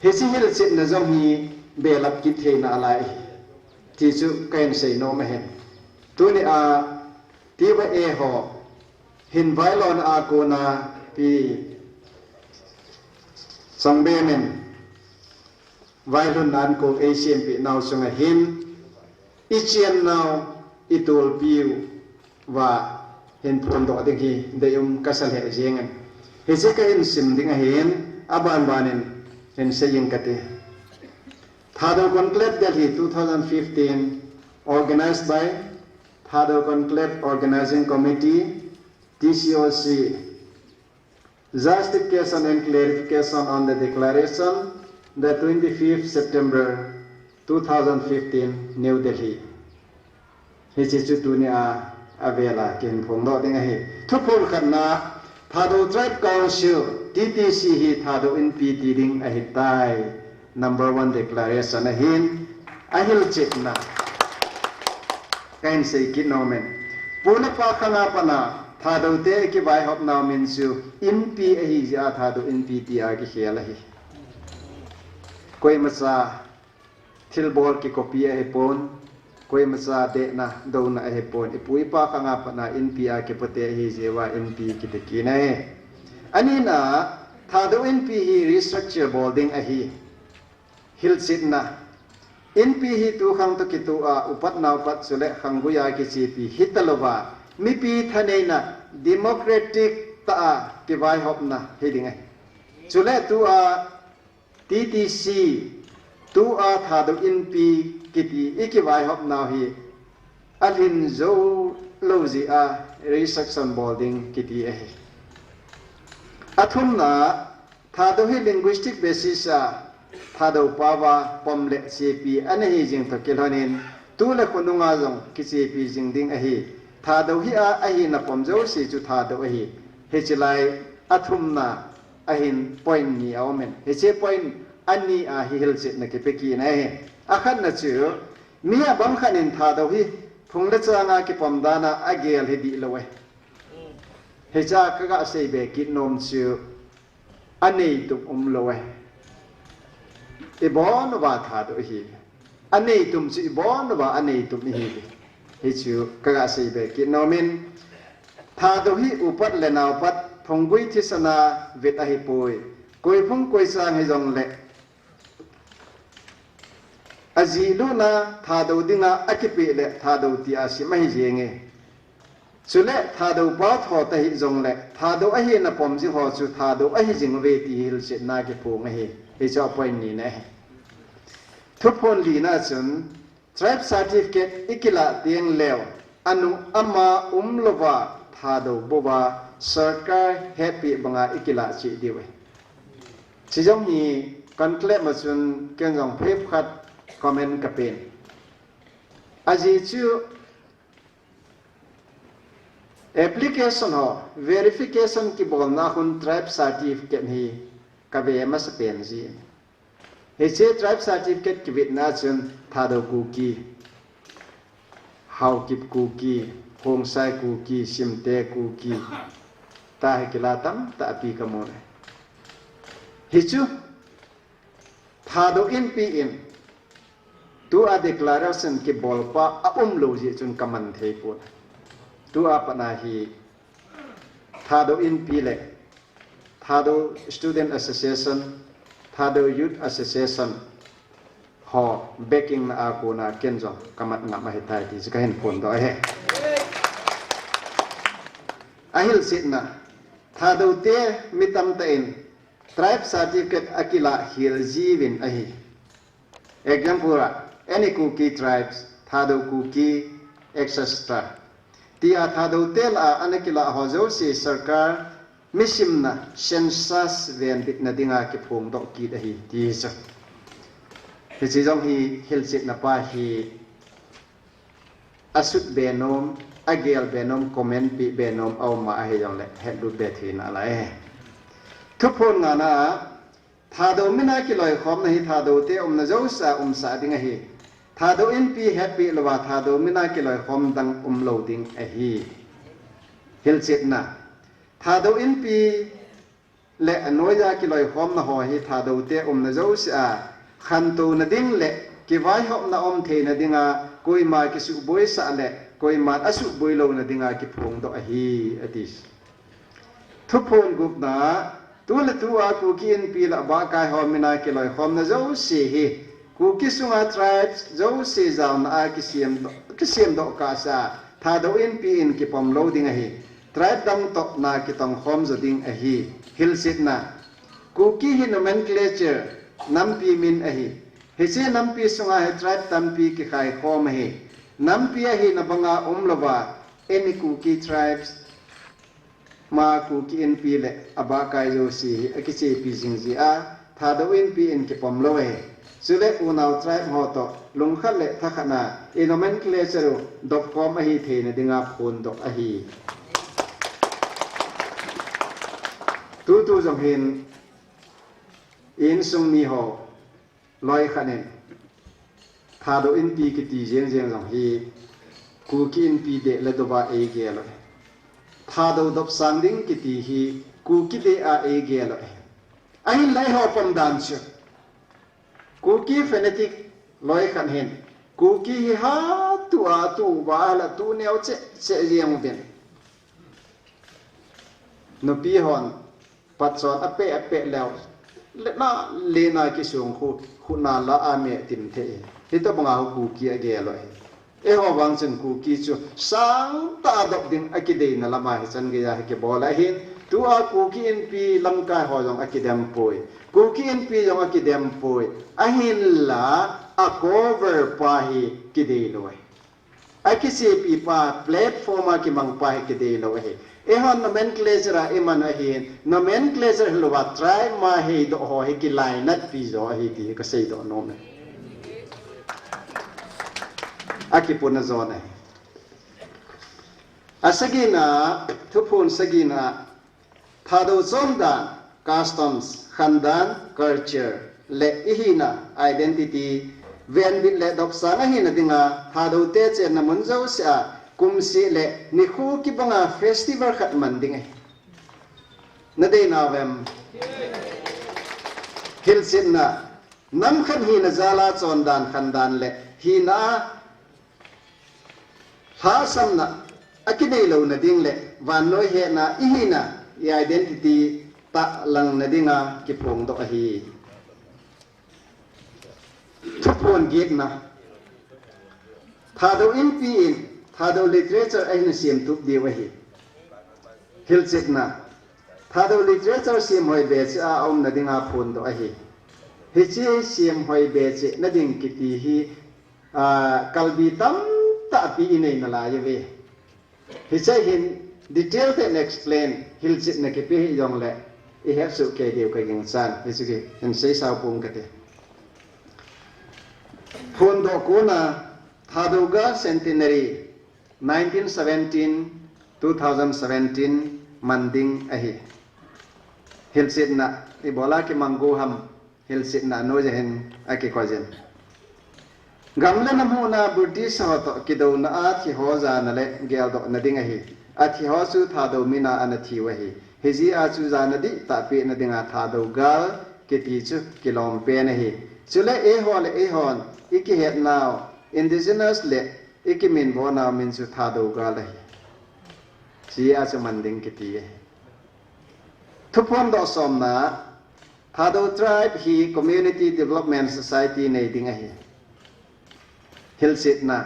เฮซิฮิลซินะจงฮีเบลับกิเทนะอะไรที่จุกัยเซโนไม่เห็นตัวนี้ที่ว่าหอหินไวลอนอากูนาปีสองเบมินไวลอนนันกูเอเชียนปีนาวสงหินอิเชียนนาวอิตูลปิวว่าเห็นพูนโดดิ้งฮีเดียมกัสเลเจียงกันเฮเซก็เห็นซิมดิ้งเห็นอาบานบานินเห็นเสียงกันเต Thadou Conclave Delhi 2015 organized by Thadou Conclave Organizing Committee TCOC Justification and clarification on the declaration the 25th September 2015 New Delhiฮิจิจุตุนีอาเวลาเกินพงโดดิ้งเฮทุกคนขันนาThadou Tribe Council TTC ฮีThadou NPTดิ้งอหิตาย number 1 declaration หินอหิลจิตนะกันเสกินโนเมนปูนปาขณะปนาThadouเตกิไวฮอบนามินซูอินพีอหิจาThadou NPTอากิเขลหิกวยมาซา thil bol ki copy a hepon koi macha de na do na hepon ipui pa ka nga pa na NP a ke pate hi jewa NP ki te ki na he ani na Thadou NP hi restructure boarding a hi hil sit na NP hi tu khang to ki tu a upat na upat sule khang buya ki CP hitalowa mi pi thane na democratic ta ki vai hop na heding ai sule tu a TTC tu a Thadou NP kiti iki vai hop na hi alhin zo lozi a restructure boarding kiti a athum na Thadou hi linguistic basis a Thadou pawa pomle CP anahi jing to kilhonin tu le khununga jong ki CP jing ding ahi Thadou hi ahi na pomjo si chu Thadou ahi hechilai athum na ahin point ni awmen heche point ani a hi hil set na ke peki na he akhan na chu mi abang khanin Thadou hi phungla changa ki pomdana agel hi di lowe hecha ka ga sei be ki nom chu anei tu lowe ibon ba Thadou hi anei tum chi ibon ba anei tum hi hi chu ka ga sei be ki nomin Thadou hi upat le naw pat phongui thisana vet a hi poi koi phung koi sang hi jong le azilu na Thadou dinga akipi le Thadou ti asi mai jenge chule Thadou pa tho ta hi jong le Thadou a hi na pom ji ho chu Thadou a hi jing ve ti hil se na ke pu nge hi cha point ni ne thupon li na chun tribe certificate ikila tieng lew anu ama umlova Thadou boba sarkar happy banga ikila chi diwe chi jong ni conclave ma chun ken jong phep khat comment campaign aji chu application ho verification ki bol na hun tribe certificate hi ka ve ma spen ji he che tribe certificate ki vit na chun Thadou ku ki how kip ku ki hong sai ku ki simte ku ki ta he kilatam ta api ka mo he chu Thadou NP in tu a declaration ki bolpa a lo ji chun kaman thei put tu a pana hi Thadou NP le Thadou student association Thadou youth association ho backing na ako na kenjo kamat nga mahitai ti ka hen pon do he ahil sit na Thadou te mitam ta in tribe certificate akila hil jivin ahi example any kuki tribes Thadou kuki extra tia Thadou tel a anakila hozo si sarkar misimna census ven bit na dinga ki phung do ki dahi ti sa hi chi jong hi hilsit na pa hi asut benom agel benom comment pi benom au ma hi jong le het lu be thi na la e thupon nga na Thadou mina ki loi khom na hi Thadou te na zo sa sa dinga hi Thadou NP happy lwa Thadou mina ki loi khom dang loading a hi hilsit na Thadou NP le anoya ki loi khom na ho hi Thadou te na zo sa khan tu na ding le ki vai hop na the na dinga koi ma ki su boi sa le koi ma asu boi lo na dinga ki phung do a hi atis thupon gup na tu le tu a ku ki NP la ba kai ho mina ki loi khom na zo si hi ku ki sunga tribes zo si zaw na a ki siem do ka sa Thadou NP in ki pom loading a hi tribe dang to na ki tong khom zo ding a hi hilsit na ku ki hi nomenclature nampi min a hi hise nampi sunga he tribe tampi ki khai khom hi nampi a hi na banga umlova any ku ki tribes ma ku ki NP le aba kai yo si akiche pi jingji a Thadou NP in ki pom lo he sule unau tribe ho to lungkhat le thakhana nomenclature .com a hi the na dinga phone dok a hi tu jong hin in sung mi ho loi khanen Thadou NP ki ti jeng jong hi ku ki NP de le do ba e ge lo Thadou dop sanding ki ti hi ku ki de a e ge lo ai lai ho pom dan chu ku ki phonetic loi khan hin ku ki ha tu ba la tu neo che riang ben no pi hon pat chon ape law le na ki sung khu na la a me tim the hi to banga ku ki age loi e ho wang chen ku ki chu sang ta dok ding akidei na lama hi chan ge ya ke bola hin tu a ku ki in pi lam kai ho jong akidem poi ku ki in pi jong akidem poi a hin la a cover pa hi kidei loi a ki se pi pa platform a ki mang pa hi kidei loi e hon nomenclature e man a hin nomenclature hilwa try ma he do ho he ki line nat pi zo hi ti ka sei do no me aki puna zone asagina thupun sagina Thadou somdan customs khandan culture le ihina identity ven bin le dok sang ahina dinga Thadou te che na munzo sa kumsi le nikhu ki banga festival khat man dinga na dei na vem hilsin na nam khan hina zala chondan khandan le hina ha samna akinei lo na ding le van noi he na ihina i identity ta lang na dinga ki pong do hi thupon git na Thadou in pi in Thadou literature ai na sim tup di wa hi hilchik na Thadou literature sim hoi be cha om na dinga phun do hi hi chi sim hoi be che na ding ki ti hi kalbi tam ta pi inei na la ye ve hi chai hin detail and explain hilchit na ke pi yong le I have su ke deu ka ging san isuki in sei sa pung ka te phun do ko na Thadou ga centenary 1917 2017 manding ahi hilchit na ibola ki mango ham hilchit na no jehen aki kwajen gamle na mu na British ho to kido na a thi ho za na le gel do na ding ahi a thi ho su Thadou mina ana thi wa hi hiji a chu za na di ta pe na dinga Thadou gal ke ti chu kilom pe na hi chule e hon iki het now indigenous le iki min bo na min chu Thadou gal hi chi a chu manding ke ti thupon do som na Thadou tribe hi community development society nei ding ahi hilsit na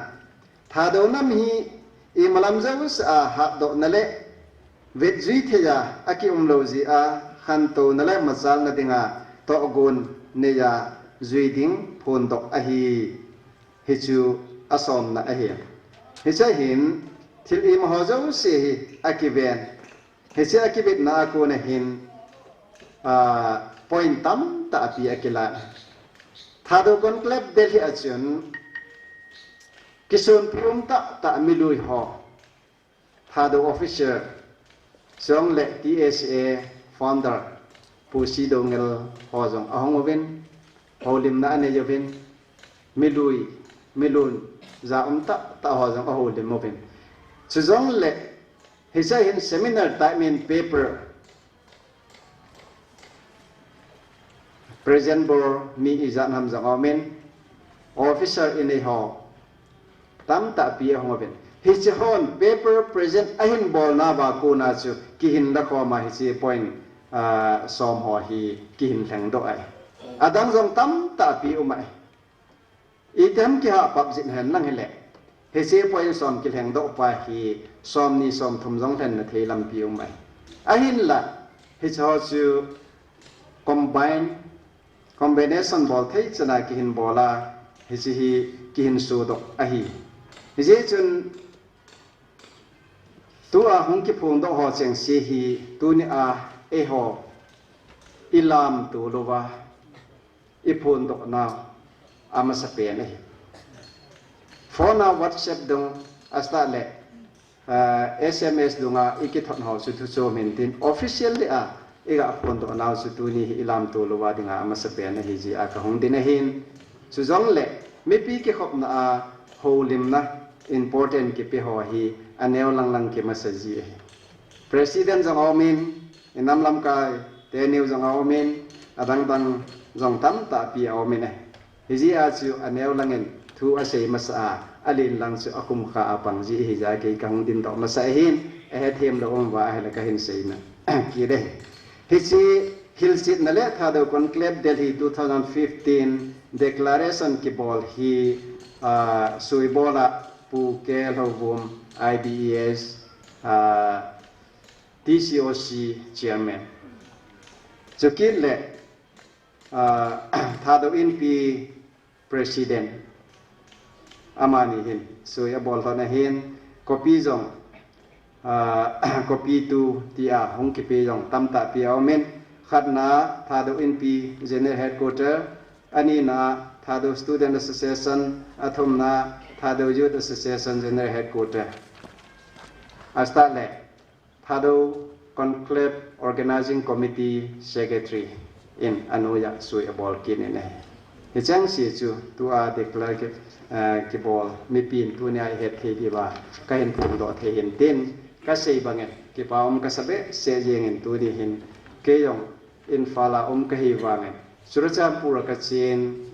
Thadou nam hi I malam zawus a hat do nale vet zui theya aki umlozi a khanto nale mazal na dinga to gun ne ya zui ding phun do a hi hichu asom na a hi hicha hin thil I ma hozaw se hi aki ven hicha aki bit na ko na hin point tam ta api akila Thadou Conclave Delhi achun kisun pium ta milui ho Thadou officer song le TSA founder pusi dongel ho jong ahong oven holim na ane joven milun za ta ho jong aholim oven song le hisa hin seminar time in paper present bor mi izan ham jong omen officer in a ho tam ta pi hong ben hi che hon paper present ahin bol na ba ko na chu ki hin da ko ma hi che point som ho hi ki hin thang do ai adang jong tam ta pi umai item ki ha pap jin han lang hele hi che point som ki thang do pa hi som ni som thum jong than na the lam pi umai ahin la hi cho chu combination bol thei chana ki hin bola hi chi hi ki hin su do ahi je chun tu a hong ki phung do ho cheng si hi tu ni a e ho ilam tu lova I phun do na ama sa pe ne phone na WhatsApp dong asta le SMS dunga ikithon ho su tu so maintain officially a ega phun do na su tu ni ilam tu lova dinga ama sa pe ne hi ji a ka hong din hin su jong le mi pi ki khop na a holim na important ke pe ho hi aneu lang ke masaji president jong omin inam lam kai te new jong omin adang jong tam ta pi omin hizi achu aneu langin thu asei masa alin lang chu akum kha apang ji hi ja ke kang din to masa hin he them lo om wa he la ka hin sei na ki de hichi hilsit na le Thadou Conclave Delhi 2015 declaration ki bol hi suibola pu ke lovum IBES TCOC chairman chukit le Thadou in pi president amani hin sui abol hona hin copy jong copy tu tia hong ki pe jong tam ta pi amen khatna Thadou in pi general headquarter ani na Thadou student association athumna Thadou youth association general headquarter asta le Thadou Conclave organizing committee secretary in anuya sui abol kin ne hichang si chu tu a declare ki bol mi pin tu ne het the bi ba ka hen phum do the hen tin ka sei bangen ki paum ka sabe se jeng en tu di hin ke yong in fala ka hi wangen suracha pura ka chin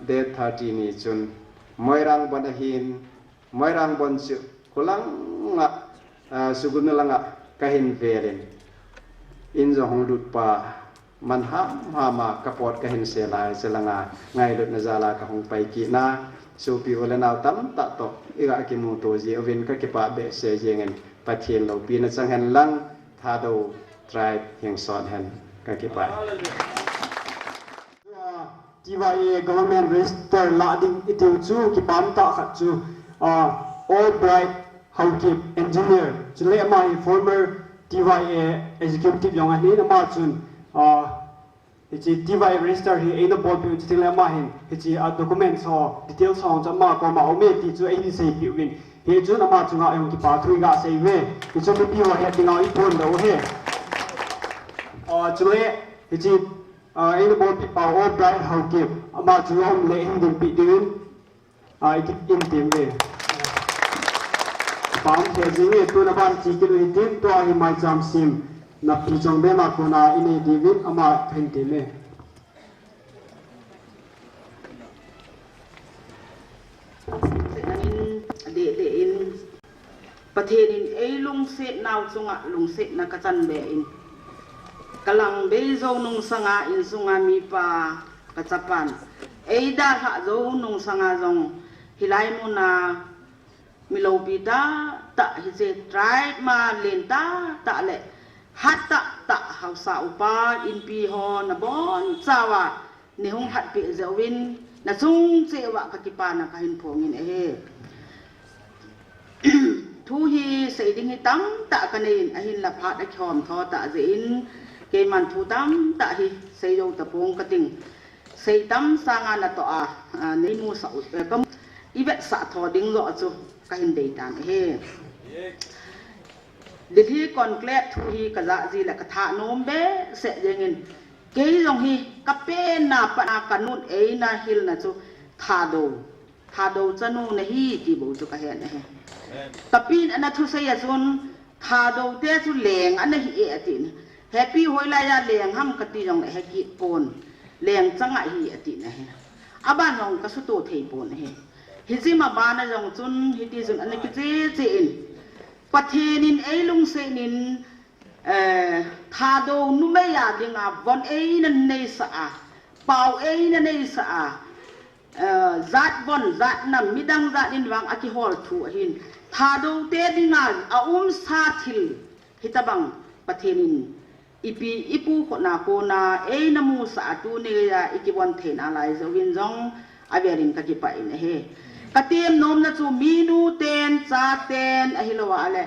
de 30 ni chun moirang ban hin moirang bon chu kulang nga sugun langa ka hin velen in zo hong lut pa man ha ma kapot ka hin se lai selanga ngai lut na zala ka hong pai ki na so pi ole naw tam ta to iga ki mu to ji ovin ka ki pa be se jengen pathian lo pi na chang hen lang Thadou tribe heng son hen ka ki pa TYA government register la ding itu chu ki pam ta khat chu all bright housekeep engineer chule my former TYA executive yong ani na ma chun hichi TYA register hi aina bol pi chiting la ma hin hichi documents ho details ho chama ko ma ome ti chu ai sei pi win he chu na ma chu nga yong ki pa thui ga sei we ki chu pi wa he tinga I pon do he chule hichi aina bol pi pa all bright housekeep ama chu hom le hin din pi din ai ki in tim we pam the jing e tu na ban chi ki ri tin to hi mai cham sim na pi chong be ma ko na ini divin ama thain te me de in pathen in ei lung set naw chunga lung set na ka chan be in kalang be zo nung sanga in sunga mi pa ka chapan ei da ha zo nung sanga jong hilai mu na milo bida ta hi je try ma len ta le hatta ta hausa upa in pi ho na bon chawa ni hong hat pi zewin na chung chewa ka ki pa na ka hin phong in he thu hi sei ding hi tam ta ka nei a hin la phat a khom tho ta zein ke man thu tam ta hi sei do ta pong ka ting sei tam sanga na to a nei mu sa ka i vet sa tho ding lo chu ka hin dei tan he de thi conclave thu hi ka za ji la ka tha nom be se jengin ke jong hi ka pe na pa na kanun e na hil na chu Thadou chanu na hi ti bo chu ka he na he tapin ana thu se ya chun Thadou te chu leng ana hi e atin happy hoila ya leng ham ka ti jong he ki pon leng changa hi atin na he aban jong ka su to thei pon he hi ji ma ba na jong chun hi ti chun ana ki che in pathen in ei lung se nin Thadou nu me ya dinga von ei na nei sa pau ei na nei sa zat bon zat nam midang zat in wang aki hol thu hin Thadou te dinga sa thil hitabang pathenin ipu ko na ei na mu sa tu ne ya ikibon the na lai zo win jong averin ka ki pa in he katem nom na chu minu ten cha ten ahilowa ale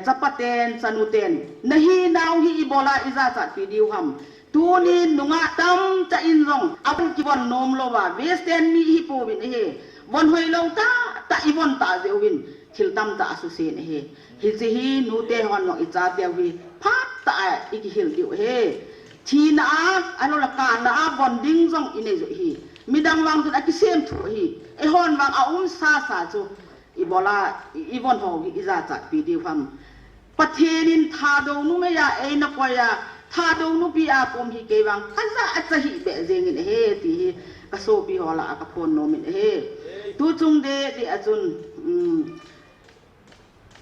chapaten chanuten nahi naw hi ibola iza cha pi diu ham tuni nunga tam cha in rong apun ki bon nom lo wa western mi hi po bin he bon hoi lo ta ibon ta je win thil tam ta su se ne he hi ji hi nu te hon no icha te wi phat ta iki hil diu he thi na alo la ka na bon ding jong ine zo hi midang wang tu aki sem thu hi e hon wang sa chu ibola ibon ho iza cha pi diu ham pathenin Thadou nu me ya e na ko ya ถ้าดูนุปีอาปมฮิเกวังก็จะหิเบเจงินเฮตีก็โซปีฮอละก็พนโนมินเฮตูจุงเดดิอาจุน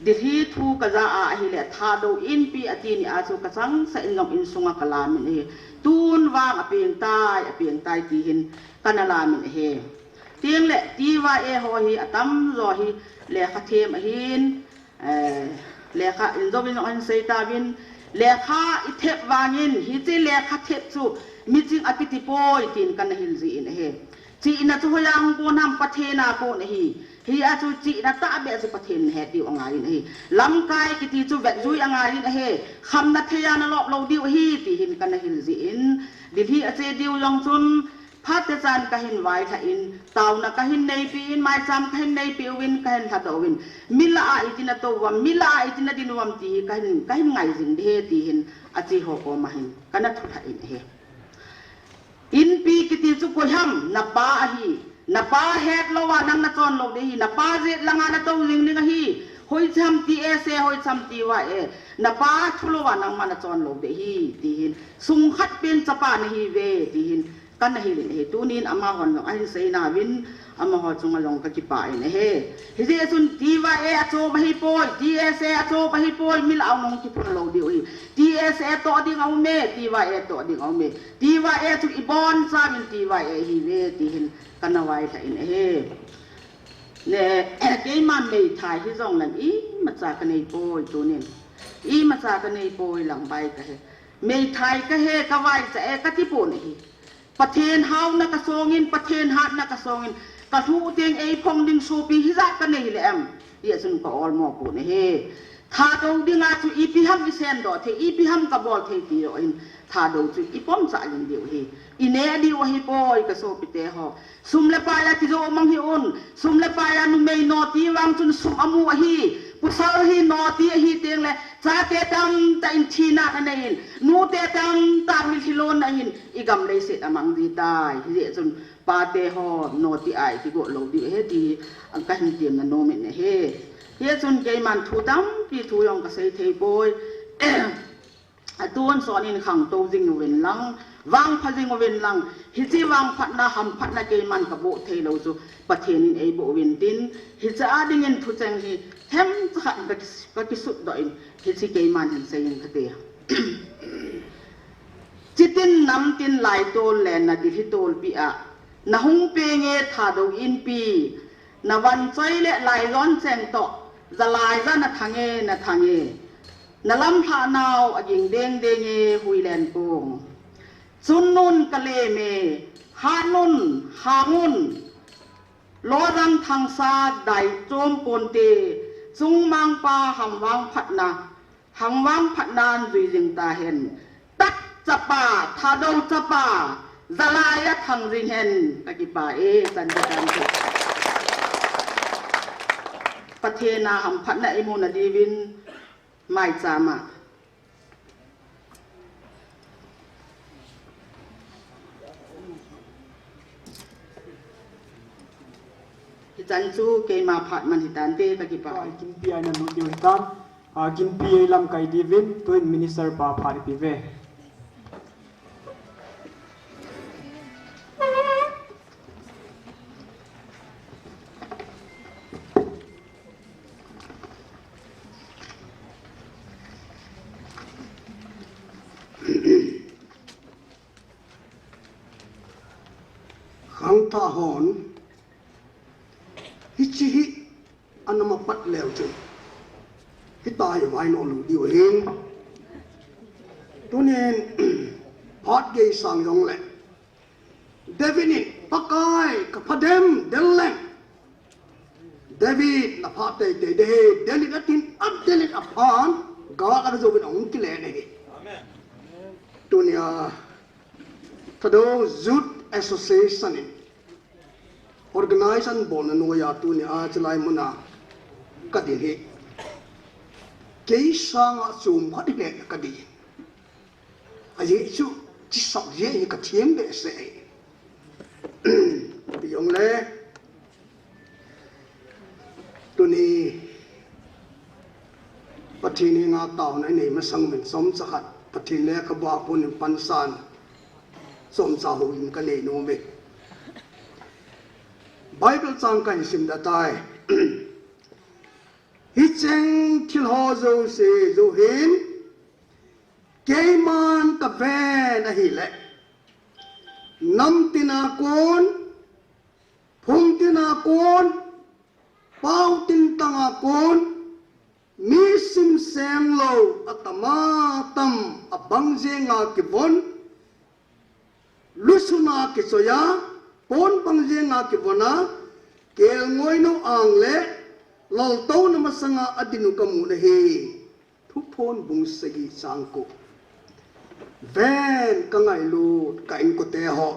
ดิฮีทูกะจะอาฮิเลถ้าดูอินปีอาจีนี่อาจุกะสังเสอิงกับอินสุงกะลามินเฮตูนวางอเปียงใต้ตีหินกันลามินเฮเตียงเละตีว่าฮอฮีอัตัมรอฮีเลขาเทมหินเลขาอินโดวินอันเซตาวินเลขาอิเทปวางินฮิจิเลขาเทปจูมิจิงอภิติโปยตินกันหินจีนเฮจีน่าจะพยายามโกนำประเทศนาโกนฮีอาจูจีน่าตาเบสประเทศเฮดิวงายินเฮลำกายกิติจูเวจุยงายินเฮคำนัทยานลอบเราดิวฮีติหินกันหินจีนดิฮีอาเจดิวยองจุนพัฒจานกหินไวทอินตาวนักหินในปีนไม้จำกหินในปีวินกหินทัดวินมิลาอิตินาโตวมิลาอิตินาดินวมตีกหินไงจินเฮตีหินอาจีโฮโกมาหินกันนัททุทอินเฮอินปีกิติจุกยhamนับป้าฮีนับป้าเฮดโลวานังนัจอนโลกเดฮีนับป้าเจดลังอานัตวิงนิงฮีหอยจำตีเอเซหอยจำตีว่านับป้าทุลวานังมานัจอนโลกเดฮีตีหินสุงขัดเป็นสปานีเวตีหินกันนะฮิลินเฮตูนินอามาฮอนลงไอเซนาวินอามาฮอจุงลงกักิปายนะเฮฮิเจสุนทีว่าอโจบะฮิปอยทีเอเซอโจบะฮิปอยมิลเอานงกิพุนโลดิโอฮีทีเอเซโตดิงเอาเมทีว่าโตดิงเอาเมทีว่าทุอีบอนซาวินทีว่าฮิเวตีหินกันนะไวไทยนะเฮเนี่ยเกมันไม่ไทยที่ส่งนั่นอีมาจากกันในปอยตัวนี้อีมาจากกันในปอยหลังใบก็เฮไม่ไทยก็เฮก็ไวจะก็ที่ปุ่นฮีประเทศเฮานักกระทรวงินประเทศฮัดนักกระทรวงินกระทู้เตียงพงดิงสูปีฮิซักกันนี่แหละเดี๋ยวสุนก็ออลมอปูนเฮถ้าดูดิงาจูอีพีฮัมวิเซนดอเทอีพีฮัมกับบอลเทตีโออินถ้าดูจูอีป้อมจ่ายเงินเดียวเฮอินเนดีโอฮิปอยกระโซปิเตฮอซุมเลปายาติโจมังฮิอุนซุมเลปายานุเมยนอตีวังจุนซุมอามูฮีปุษาฮีนอตีฮีเตียงเลยซาเตตังตาอินทีนากันเองนูเตตังตามิลฮิโลนอินอีกำเลยเสร็จอามังดีได้เฮจุนปาเตฮอนอตีไอที่กูโลดีเฮดีอังกันเตียงนันโนมินเฮเฮจุนเกมันทูดัมปีทูยองกระเซเทบอยตัวสอนอินขังโตจิงเวนลังวังพัจิงเวนลังฮิจิวังพัดนาหำพัดนาเกมันกับโบเทโลจูประเทศนินโบเวนตินฮิจะอาดิเงินทุจังฮีเทมขันก็กิสุดดอยฮิจิเกมันเห็นเสียงคดีจิตินน้ำตินไหลโตแลนนาดิฮิโตลปีอะนาฮุงเปงเอทาดูอินปีนาวันใจเละไหลร้อนแจงโตจะลายซะนาทางเอนลำพานาวอยิงเด้งหุยแลนปงซุนนุนกะเลเมฮานุนฮางุนโลรังทางซาไดโจมปนเตซุงมังปาหังวังพัดนาหังวังพัดนานดุยจิงตาเห็นตัดจะป่าทาดงจะป่าจะลายทางริงเห็นตะกี้ป่าสันติการประเทศนาหัมพัดนาอิมุนาดีวินไม่จามาจันจูเกมาผัดมันหิตันเตตะกี้ป่ากินปีไอนันนุ่งดิวตันกินปีไอลำไก่ดีวินตัวอินมินิสเตอร์ป่าผัดปีเวขังทหารฮิจิฮิอันมาปัดแล้วจึงฮิตายไว้นอนดูดีเองตัวนี้พอดเกยสังยองแหละเดวิดปากายกับพเดมเดลเลงเดวิดนับพาเตเดเดลิดตินอับเดลิดอับพานกาอันจะเป็นองค์กิเลสนี่ตัวนี้ถ้าดูจุด association organization bon no ya tu ni a chlai muna ka di he ke sang a chum khat le ka di a ye chu chi sak ye ni ka thiem be se bi yong le tu ni pathini nga taw nai nei ma sang men som cha khat pathin le ka ba pun pansan som sa ho in ka nei no me Bible chang kan sim da tai hi cheng thil ho zo se zo hin keiman ka ven a hi le nam tina kon phung tina kon pau tin tanga kon mi sim sem lo atama tam abang jenga ki bon lusuna ki soya pon bang jenga ki bona kel ngoi no ang le lol to na masanga adinu kamu na he thu phon bung sagi sang ko ven ka ngai lu ka in ko te ho